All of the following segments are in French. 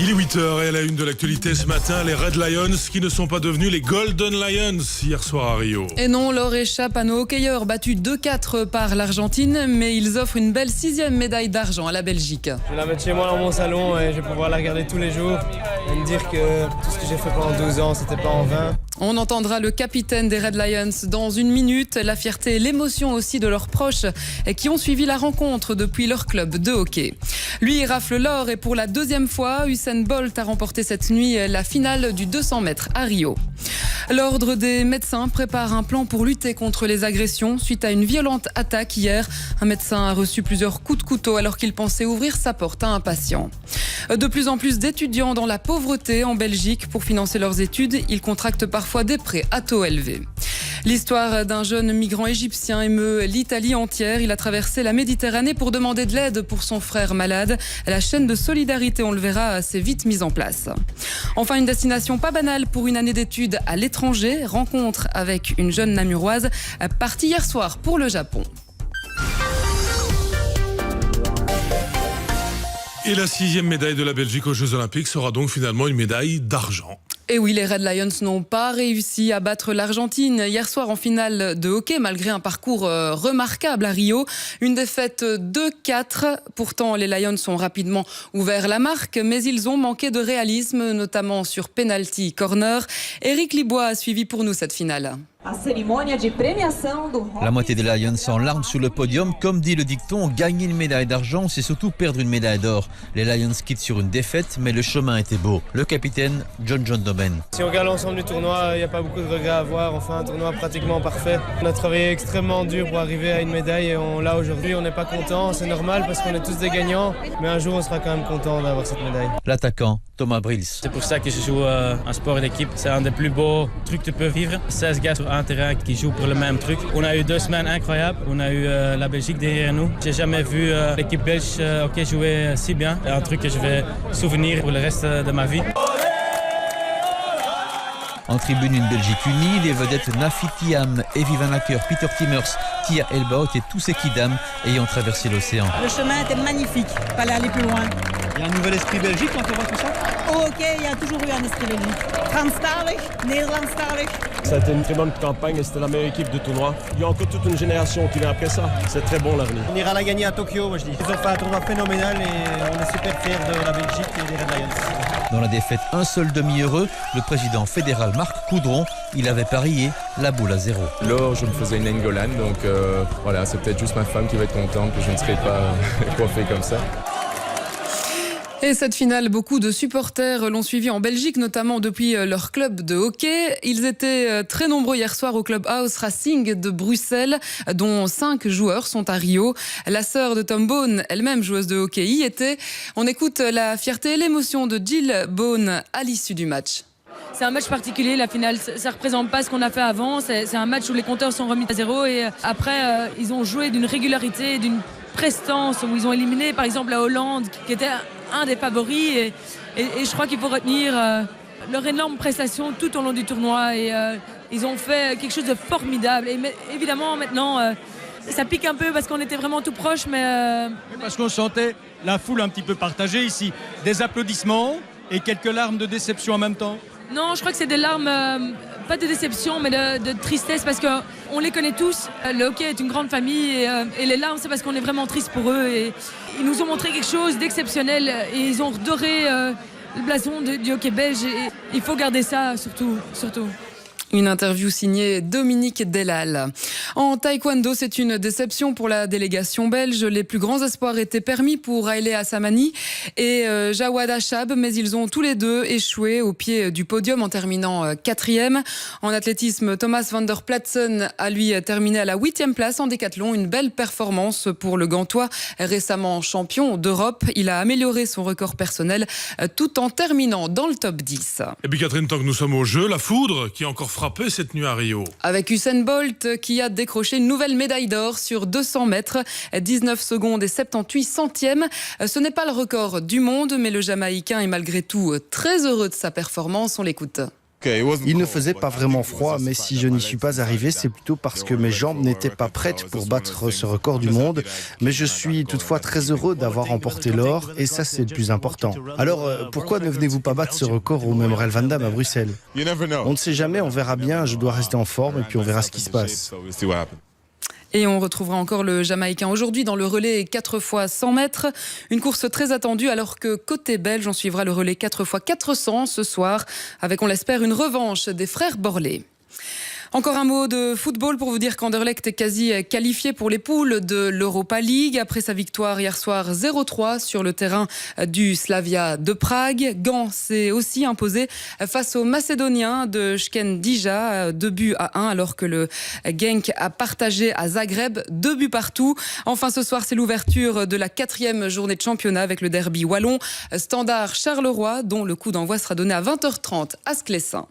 Il est 8h et à la une de l'actualité ce matin, les Red Lions qui ne sont pas devenus les Golden Lions hier soir à Rio. Et non, l'or échappe à nos hockeyeurs battus 2-4 par l'Argentine, mais ils offrent une belle 6e médaille d'argent à la Belgique. Je vais la mettre chez moi dans mon salon et je vais pouvoir la regarder tous les jours et me dire que tout ce que j'ai fait pendant 12 ans, c'était pas en vain. On entendra le capitaine des Red Lions dans une minute. La fierté et l'émotion aussi de leurs proches qui ont suivi la rencontre depuis leur club de hockey. Lui, il rafle l'or et pour la deuxième fois, Usain Bolt a remporté cette nuit la finale du 200 mètres à Rio. L'ordre des médecins prépare un plan pour lutter contre les agressions suite à une violente attaque hier. Un médecin a reçu plusieurs coups de couteau alors qu'il pensait ouvrir sa porte à un patient. De plus en plus d'étudiants dans la pauvreté en Belgique. Pour financer leurs études, ils contractent parfois des prêts à taux élevés. L'histoire d'un jeune migrant égyptien émeut l'Italie entière. Il a traversé la Méditerranée pour demander de l'aide pour son frère malade. La chaîne de solidarité, on le verra, s'est vite mise en place. Enfin, une destination pas banale pour une année d'études à l'étranger. Rencontre avec une jeune namuroise partie hier soir pour le Japon. Et la 6e médaille de la Belgique aux Jeux Olympiques sera donc finalement une médaille d'argent. Et oui, les Red Lions n'ont pas réussi à battre l'Argentine hier soir en finale de hockey, malgré un parcours remarquable à Rio. Une défaite 2-4. Pourtant, les Lions ont rapidement ouvert la marque, mais ils ont manqué de réalisme, notamment sur penalty corner. Éric Libois a suivi pour nous cette finale. La moitié des Lions en larmes sur le podium. Comme dit le dicton, gagner une médaille d'argent, c'est surtout perdre une médaille d'or. Les Lions quittent sur une défaite, mais le chemin était beau. Le capitaine, John Doben. Si on regarde l'ensemble du tournoi, il n'y a pas beaucoup de regrets à avoir. Enfin, un tournoi pratiquement parfait. On a travaillé extrêmement dur pour arriver à une médaille et on l'a aujourd'hui. On n'est pas content, c'est normal parce qu'on est tous des gagnants. Mais un jour, on sera quand même content d'avoir cette médaille. L'attaquant, Thomas Brils. C'est pour ça que je joue un sport d'équipe. C'est un des plus beaux trucs que tu peux vivre. 16 gars sur un terrain qui jouent pour le même truc. On a eu 2 semaines incroyables. On a eu la Belgique derrière nous. J'ai jamais vu l'équipe belge jouer si bien. C'est un truc que je vais souvenir pour le reste de ma vie. En tribune, une Belgique unie, les vedettes Nafi Thiam, Evie Van Acker, Peter Timmers, Tia Elbaut et tous ces kidam ayant traversé l'océan. Le chemin était magnifique, il fallait aller plus loin. Il y a un nouvel esprit belgique quand on voit tout ça? Au hockey, il y a toujours eu un esprit belgique. Franstalig, Nederlandstalig. Ça a été une très bonne campagne et c'était la meilleure équipe de tournoi. Il y a encore toute une génération qui vient après ça. C'est très bon l'avenir. On ira la gagner à Tokyo, moi je dis. Ils ont fait un tournoi phénoménal et on est super fiers de la Belgique et des Red Lions. Dans la défaite, un seul demi-heureux, le président fédéral Marc Coudron, il avait parié la boule à 0. L'or, je me faisais une Nainggolan, donc voilà, c'est peut-être juste ma femme qui va être contente que je ne serai pas coiffé comme ça. Et cette finale, beaucoup de supporters l'ont suivi en Belgique, notamment depuis leur club de hockey. Ils étaient très nombreux hier soir au Clubhouse Racing de Bruxelles, dont 5 joueurs sont à Rio. La sœur de Tom Bone, elle-même joueuse de hockey, y était. On écoute la fierté et l'émotion de Jill Bone à l'issue du match. C'est un match particulier, la finale, ça ne représente pas ce qu'on a fait avant. C'est un match où les compteurs sont remis à 0 et après, ils ont joué d'une régularité, d'une prestance, où ils ont éliminé par exemple la Hollande, qui était un des favoris. Et je crois qu'il faut retenir leur énorme prestation tout au long du tournoi. Et ils ont fait quelque chose de formidable. Et évidemment, maintenant, ça pique un peu parce qu'on était vraiment tout proche. Mais Parce qu'on sentait la foule un petit peu partagée ici. Des applaudissements et quelques larmes de déception en même temps. Non, je crois que c'est des larmes, pas de déception, mais de tristesse, parce qu'on les connaît tous. Le hockey est une grande famille et les larmes, c'est parce qu'on est vraiment triste pour eux. Et ils nous ont montré quelque chose d'exceptionnel et ils ont redoré le blason du hockey belge. Et il faut garder ça, surtout. Une interview signée Dominique Delal. En taekwondo, c'est une déception pour la délégation belge. Les plus grands espoirs étaient permis pour Haile Assamani et Jawad Achab, mais ils ont tous les deux échoué au pied du podium en terminant 4e. En athlétisme, Thomas van der Platsen a lui terminé à la 8e place en décathlon. Une belle performance pour le Gantois, récemment champion d'Europe. Il a amélioré son record personnel tout en terminant dans le top 10. Et puis Catherine, tant que nous sommes au jeu, la foudre qui a encore frappé cette nuit à Rio. Avec Usain Bolt qui a décroché une nouvelle médaille d'or sur 200 mètres, 19 secondes et 78 centièmes. Ce n'est pas le record du monde, mais le Jamaïcain est malgré tout très heureux de sa performance. On l'écoute. Il ne faisait pas vraiment froid, mais si je n'y suis pas arrivé, c'est plutôt parce que mes jambes n'étaient pas prêtes pour battre ce record du monde. Mais je suis toutefois très heureux d'avoir remporté l'or, et ça c'est le plus important. Alors pourquoi ne venez-vous pas battre ce record au Memorial Van Damme à Bruxelles? On ne sait jamais, on verra bien, je dois rester en forme et puis on verra ce qui se passe. Et on retrouvera encore le Jamaïcain aujourd'hui dans le relais 4 x 100 mètres. Une course très attendue alors que côté belge, on suivra le relais 4 x 400 ce soir avec, on l'espère, une revanche des frères Borlée. Encore un mot de football pour vous dire qu'Anderlecht est quasi qualifié pour les poules de l'Europa League après sa victoire hier soir 0-3 sur le terrain du Slavia de Prague. Gand s'est aussi imposé face aux Macédoniens de Shkendija, 2-1 alors que le Genk a partagé à Zagreb 2 buts partout. Enfin ce soir c'est l'ouverture de la 4e journée de championnat avec le derby wallon Standard Charleroi dont le coup d'envoi sera donné à 20h30 à Sclessin.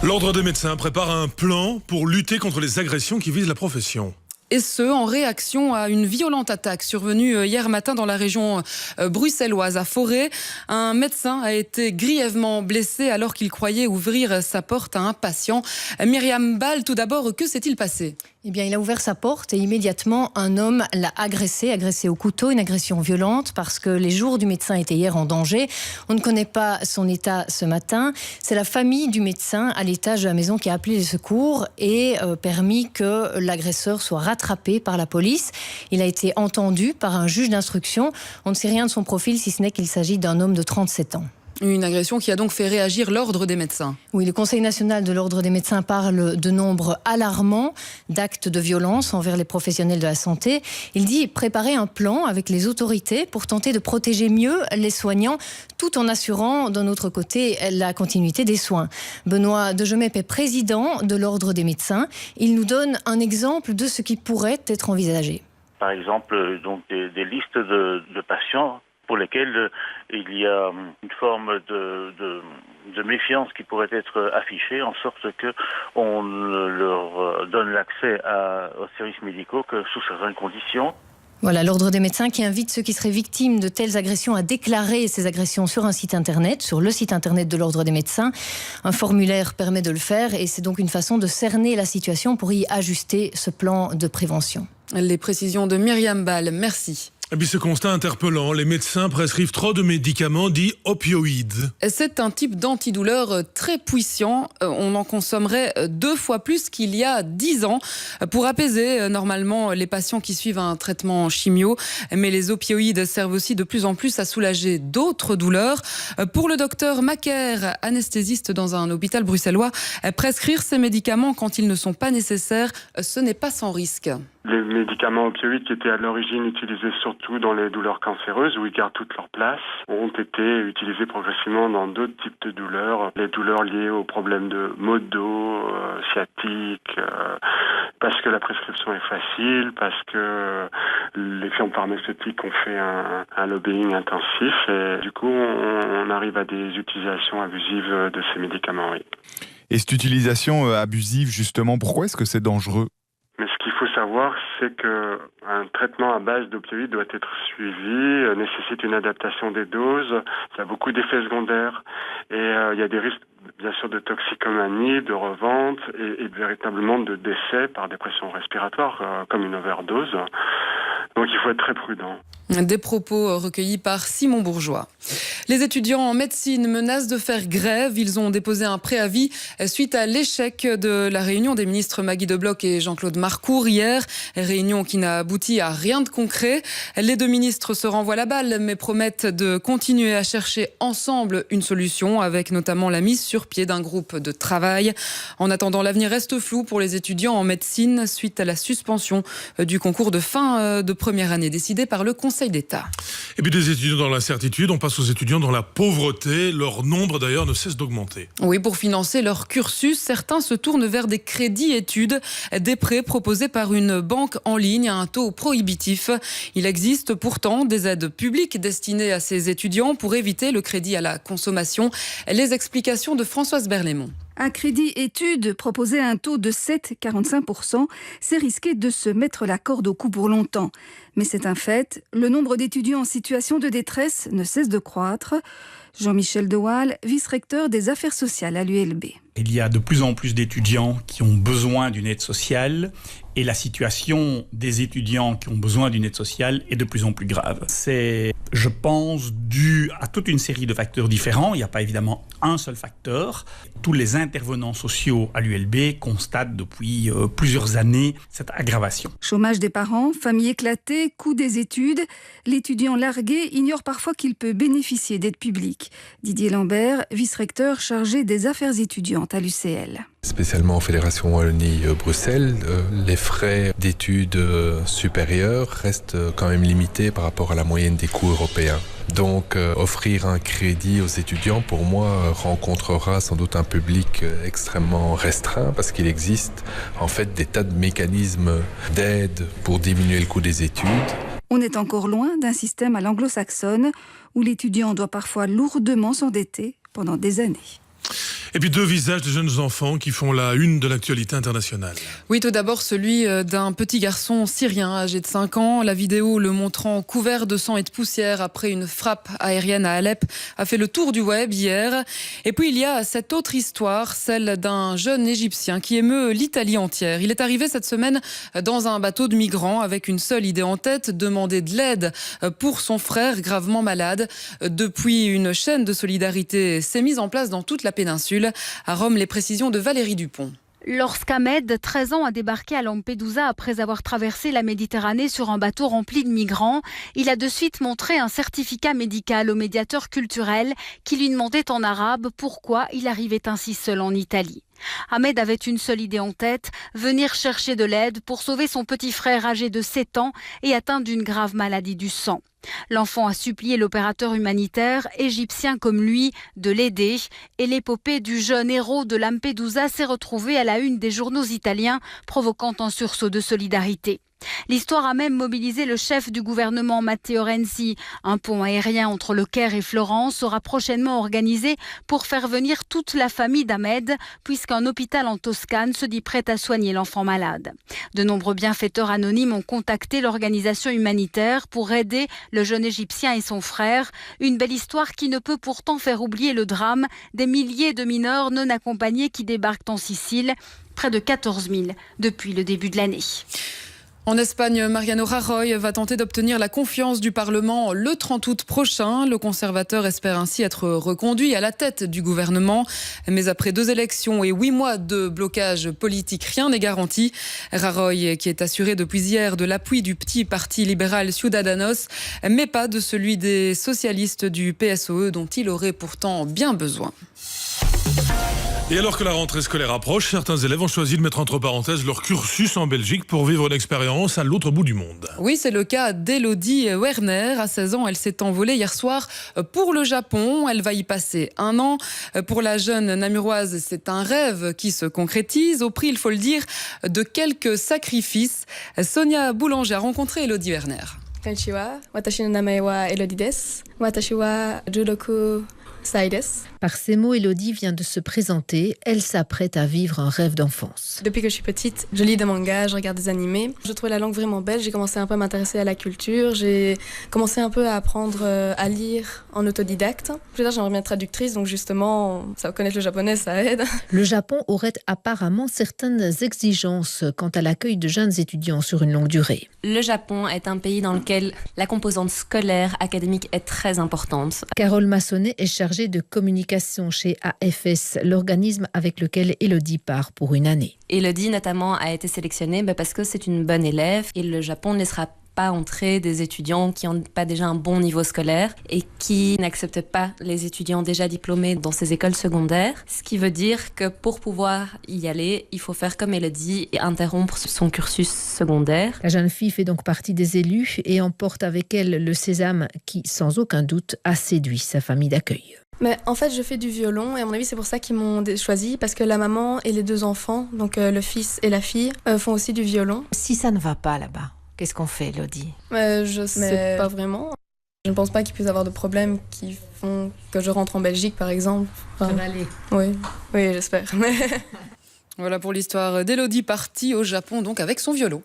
L'Ordre des médecins prépare un plan pour lutter contre les agressions qui visent la profession. Et ce, en réaction à une violente attaque survenue hier matin dans la région bruxelloise à Forêt. Un médecin a été grièvement blessé alors qu'il croyait ouvrir sa porte à un patient. Myriam Ball, tout d'abord, que s'est-il passé ? Eh bien, il a ouvert sa porte et immédiatement, un homme l'a agressé au couteau, une agression violente parce que les jours du médecin étaient hier en danger. On ne connaît pas son état ce matin. C'est la famille du médecin à l'étage de la maison qui a appelé les secours et permis que l'agresseur soit rattrapé par la police. Il a été entendu par un juge d'instruction. On ne sait rien de son profil si ce n'est qu'il s'agit d'un homme de 37 ans. Une agression qui a donc fait réagir l'Ordre des médecins. Oui, le Conseil national de l'Ordre des médecins parle de nombres alarmants d'actes de violence envers les professionnels de la santé. Il dit préparer un plan avec les autorités pour tenter de protéger mieux les soignants tout en assurant d'un autre côté la continuité des soins. Benoît Degemep est président de l'Ordre des médecins. Il nous donne un exemple de ce qui pourrait être envisagé. Par exemple, donc des listes de patients pour lesquels il y a une forme de méfiance qui pourrait être affichée, en sorte qu'on leur donne l'accès aux services médicaux que sous certaines conditions. Voilà, l'Ordre des médecins qui invite ceux qui seraient victimes de telles agressions à déclarer ces agressions sur un site internet, sur le site internet de l'Ordre des médecins. Un formulaire permet de le faire et c'est donc une façon de cerner la situation pour y ajuster ce plan de prévention. Les précisions de Myriam Ball, merci. Et puis ce constat interpellant, les médecins prescrivent trop de médicaments dits opioïdes. C'est un type d'antidouleur très puissant. On en consommerait 2 fois plus qu'il y a 10 ans pour apaiser normalement les patients qui suivent un traitement chimio. Mais les opioïdes servent aussi de plus en plus à soulager d'autres douleurs. Pour le docteur Macaire, anesthésiste dans un hôpital bruxellois, prescrire ces médicaments quand ils ne sont pas nécessaires, ce n'est pas sans risque. Les médicaments opioïdes qui étaient à l'origine utilisés surtout dans les douleurs cancéreuses où ils gardent toute leur place ont été utilisés progressivement dans d'autres types de douleurs. Les douleurs liées aux problèmes de maux de dos, sciatique, parce que la prescription est facile, parce que les firmes pharmaceutiques ont fait un lobbying intensif et du coup on arrive à des utilisations abusives de ces médicaments. Oui. Et cette utilisation abusive justement, pourquoi est-ce que c'est dangereux ? Mais ce qu'il faut savoir, c'est qu'un traitement à base d'opioïdes doit être suivi, nécessite une adaptation des doses, ça a beaucoup d'effets secondaires et il y a des risques bien sûr de toxicomanie, de revente et véritablement de décès par dépression respiratoire comme une overdose. Donc il faut être très prudent. Des propos recueillis par Simon Bourgeois. Les étudiants en médecine menacent de faire grève. Ils ont déposé un préavis suite à l'échec de la réunion des ministres Maggie Debloc et Jean-Claude Marcourt hier. Réunion qui n'a abouti à rien de concret. Les 2 ministres se renvoient la balle mais promettent de continuer à chercher ensemble une solution avec notamment la mise sur pied d'un groupe de travail. En attendant, l'avenir reste flou pour les étudiants en médecine suite à la suspension du concours de fin de première année décidé par le Conseil d'État. Et puis des étudiants dans l'incertitude, on passe aux étudiants dans la pauvreté. Leur nombre d'ailleurs ne cesse d'augmenter. Oui, pour financer leur cursus, certains se tournent vers des crédits études, des prêts proposés par une banque en ligne à un taux prohibitif. Il existe pourtant des aides publiques destinées à ces étudiants pour éviter le crédit à la consommation. Les explications de Françoise Berlaymont. Un crédit études proposé à un taux de 7,45%, c'est risqué de se mettre la corde au cou pour longtemps. Mais c'est un fait, le nombre d'étudiants en situation de détresse ne cesse de croître. Jean-Michel De Waal, vice-recteur des affaires sociales à l'ULB. Il y a de plus en plus d'étudiants qui ont besoin d'une aide sociale et la situation des étudiants qui ont besoin d'une aide sociale est de plus en plus grave. C'est, je pense, dû à toute une série de facteurs différents. Il n'y a pas évidemment un seul facteur. Tous les intervenants sociaux à l'ULB constatent depuis plusieurs années cette aggravation. Chômage des parents, famille éclatée, coût des études. L'étudiant largué ignore parfois qu'il peut bénéficier d'aide publique. Didier Lambert, vice-recteur chargé des affaires étudiantes à l'UCL. Spécialement en Fédération Wallonie-Bruxelles, les frais d'études supérieures restent quand même limités par rapport à la moyenne des coûts européens. Donc offrir un crédit aux étudiants, pour moi, rencontrera sans doute un public extrêmement restreint parce qu'il existe en fait des tas de mécanismes d'aide pour diminuer le coût des études. On est encore loin d'un système à l'anglo-saxonne où l'étudiant doit parfois lourdement s'endetter pendant des années. Et puis 2 visages de jeunes enfants qui font la une de l'actualité internationale. Oui, tout d'abord celui d'un petit garçon syrien âgé de 5 ans. La vidéo le montrant couvert de sang et de poussière après une frappe aérienne à Alep a fait le tour du web hier. Et puis il y a cette autre histoire, celle d'un jeune Égyptien qui émeut l'Italie entière. Il est arrivé cette semaine dans un bateau de migrants avec une seule idée en tête, demander de l'aide pour son frère gravement malade. Depuis, une chaîne de solidarité s'est mise en place dans toute la péninsule. À Rome, les précisions de Valérie Dupont. Lorsqu'Ahmed, 13 ans, a débarqué à Lampedusa après avoir traversé la Méditerranée sur un bateau rempli de migrants, il a de suite montré un certificat médical au médiateur culturel qui lui demandait en arabe pourquoi il arrivait ainsi seul en Italie. Ahmed avait une seule idée en tête, venir chercher de l'aide pour sauver son petit frère âgé de 7 ans et atteint d'une grave maladie du sang. L'enfant a supplié l'opérateur humanitaire, égyptien comme lui, de l'aider et l'épopée du jeune héros de Lampedusa s'est retrouvée à la une des journaux italiens, provoquant un sursaut de solidarité. L'histoire a même mobilisé le chef du gouvernement Matteo Renzi. Un pont aérien entre Le Caire et Florence sera prochainement organisé pour faire venir toute la famille d'Ahmed, puisqu'un hôpital en Toscane se dit prêt à soigner l'enfant malade. De nombreux bienfaiteurs anonymes ont contacté l'organisation humanitaire pour aider le jeune Égyptien et son frère. Une belle histoire qui ne peut pourtant faire oublier le drame des milliers de mineurs non accompagnés qui débarquent en Sicile, près de 14 000 depuis le début de l'année. En Espagne, Mariano Rajoy va tenter d'obtenir la confiance du Parlement le 30 août prochain. Le conservateur espère ainsi être reconduit à la tête du gouvernement. Mais après 2 élections et 8 mois de blocage politique, rien n'est garanti. Rajoy, qui est assuré depuis hier de l'appui du petit parti libéral Ciudadanos, mais pas de celui des socialistes du PSOE dont il aurait pourtant bien besoin. Et alors que la rentrée scolaire approche, certains élèves ont choisi de mettre entre parenthèses leur cursus en Belgique pour vivre une expérience à l'autre bout du monde. Oui, c'est le cas d'Elodie Werner. À 16 ans, elle s'est envolée hier soir pour le Japon. Elle va y passer 1 an. Pour la jeune namuroise, c'est un rêve qui se concrétise au prix, il faut le dire, de quelques sacrifices. Sonia Boulanger a rencontré Elodie Werner. Konnichiwa, watashi no namae wa Elodie desu. Watashi wa judoku sai desu. Par ces mots, Elodie vient de se présenter. Elle s'apprête à vivre un rêve d'enfance. Depuis que je suis petite, je lis des mangas, je regarde des animés. Je trouvais la langue vraiment belle. J'ai commencé un peu à m'intéresser à la culture. J'ai commencé un peu à apprendre à lire en autodidacte. Plus tard, j'aimerais bien être traductrice, donc justement, ça connaître le japonais, ça aide. Le Japon aurait apparemment certaines exigences quant à l'accueil de jeunes étudiants sur une longue durée. Le Japon est un pays dans lequel la composante scolaire, académique est très importante. Carole Massonnet est chargée de communication chez AFS, l'organisme avec lequel Elodie part pour une année. Elodie notamment a été sélectionnée parce que c'est une bonne élève et le Japon ne laissera pas entrer des étudiants qui n'ont pas déjà un bon niveau scolaire et qui n'acceptent pas les étudiants déjà diplômés dans ces écoles secondaires. Ce qui veut dire que pour pouvoir y aller, il faut faire comme Elodie et interrompre son cursus secondaire. La jeune fille fait donc partie des élus et emporte avec elle le sésame qui, sans aucun doute, a séduit sa famille d'accueil. Mais en fait, je fais du violon et à mon avis, c'est pour ça qu'ils m'ont choisi parce que la maman et les 2 enfants, donc le fils et la fille, font aussi du violon. Si ça ne va pas là-bas, qu'est-ce qu'on fait, Elodie ? Je sais pas vraiment. Je ne pense pas qu'il puisse y avoir de problèmes qui font que je rentre en Belgique, par exemple. Ça va aller. Oui, j'espère. Voilà pour l'histoire d'Elodie partie au Japon donc avec son violon.